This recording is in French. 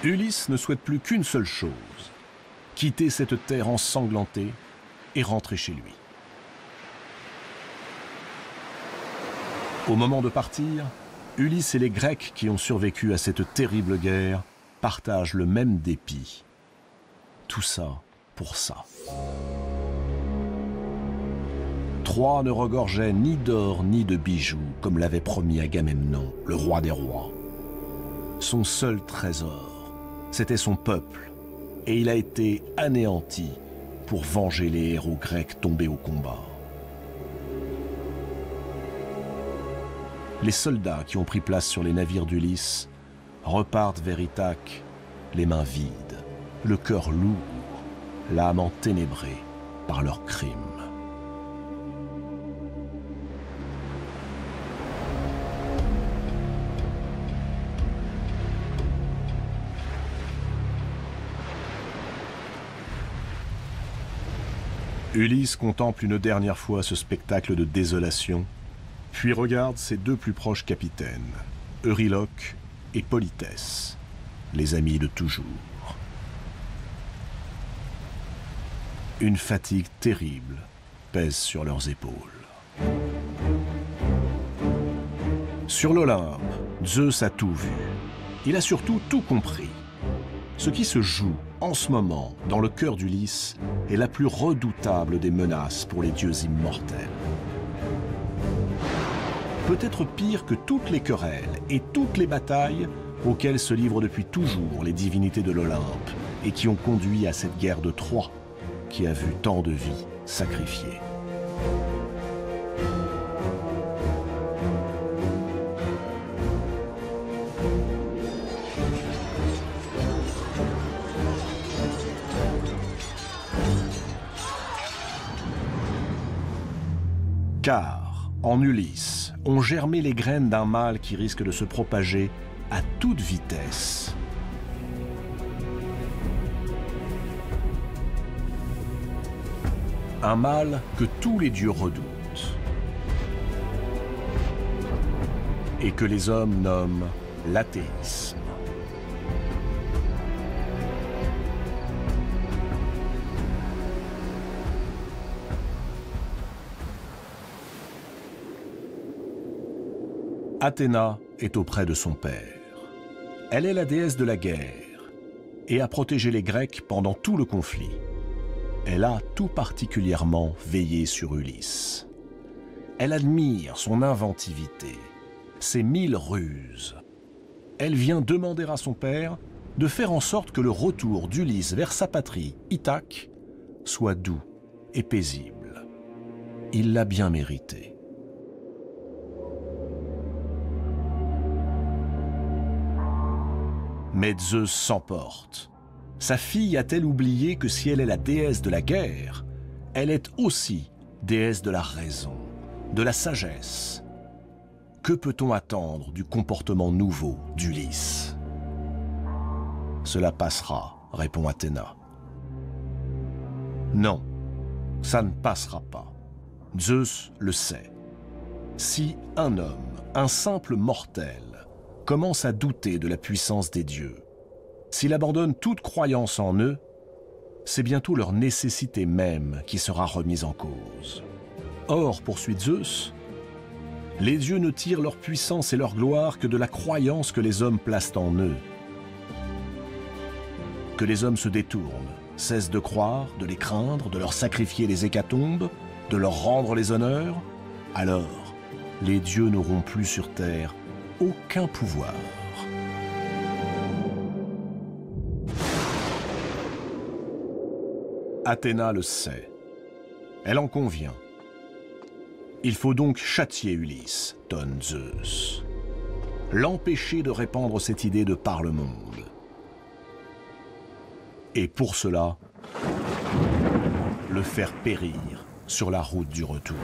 Ulysse ne souhaite plus qu'une seule chose, quitter cette terre ensanglantée et rentrer chez lui. Au moment de partir, Ulysse et les Grecs qui ont survécu à cette terrible guerre partagent le même dépit. Tout ça pour ça. Troie ne regorgeait ni d'or ni de bijoux, comme l'avait promis Agamemnon, le roi des rois. Son seul trésor, c'était son peuple, et il a été anéanti pour venger les héros grecs tombés au combat. Les soldats qui ont pris place sur les navires d'Ulysse repartent vers Ithaque, les mains vides, le cœur lourd, l'âme enténébrée par leurs crimes. Ulysse contemple une dernière fois ce spectacle de désolation, puis regarde ses deux plus proches capitaines, Euryloque et Polythèse, les amis de toujours. Une fatigue terrible pèse sur leurs épaules. Sur l'Olympe, Zeus a tout vu. Il a surtout tout compris. Ce qui se joue en ce moment dans le cœur d'Ulysse est la plus redoutable des menaces pour les dieux immortels. Peut-être pire que toutes les querelles et toutes les batailles auxquelles se livrent depuis toujours les divinités de l'Olympe et qui ont conduit à cette guerre de Troie qui a vu tant de vies sacrifiées. Car, en Ulysse, ont germé les graines d'un mal qui risque de se propager à toute vitesse. Un mal que tous les dieux redoutent et que les hommes nomment l'athéisme. Athéna est auprès de son père. Elle est la déesse de la guerre et a protégé les Grecs pendant tout le conflit. Elle a tout particulièrement veillé sur Ulysse. Elle admire son inventivité, ses 1000 ruses. Elle vient demander à son père de faire en sorte que le retour d'Ulysse vers sa patrie, Ithaque, soit doux et paisible. Il l'a bien mérité. Mais Zeus s'emporte. Sa fille a-t-elle oublié que si elle est la déesse de la guerre, elle est aussi déesse de la raison, de la sagesse? Que peut-on attendre du comportement nouveau d'Ulysse? Cela passera, répond Athéna. Non, ça ne passera pas. Zeus le sait. Si un homme, un simple mortel, commence à douter de la puissance des dieux, s'il abandonne toute croyance en eux, c'est bientôt leur nécessité même qui sera remise en cause. Or, poursuit Zeus, les dieux ne tirent leur puissance et leur gloire que de la croyance que les hommes placent en eux. Que les hommes se détournent, cessent de croire, de les craindre, de leur sacrifier les hécatombes, de leur rendre les honneurs, alors les dieux n'auront plus sur terre aucun pouvoir. Athéna le sait. Elle en convient. Il faut donc châtier Ulysse, tonne Zeus. L'empêcher de répandre cette idée de par le monde. Et pour cela, le faire périr sur la route du retour.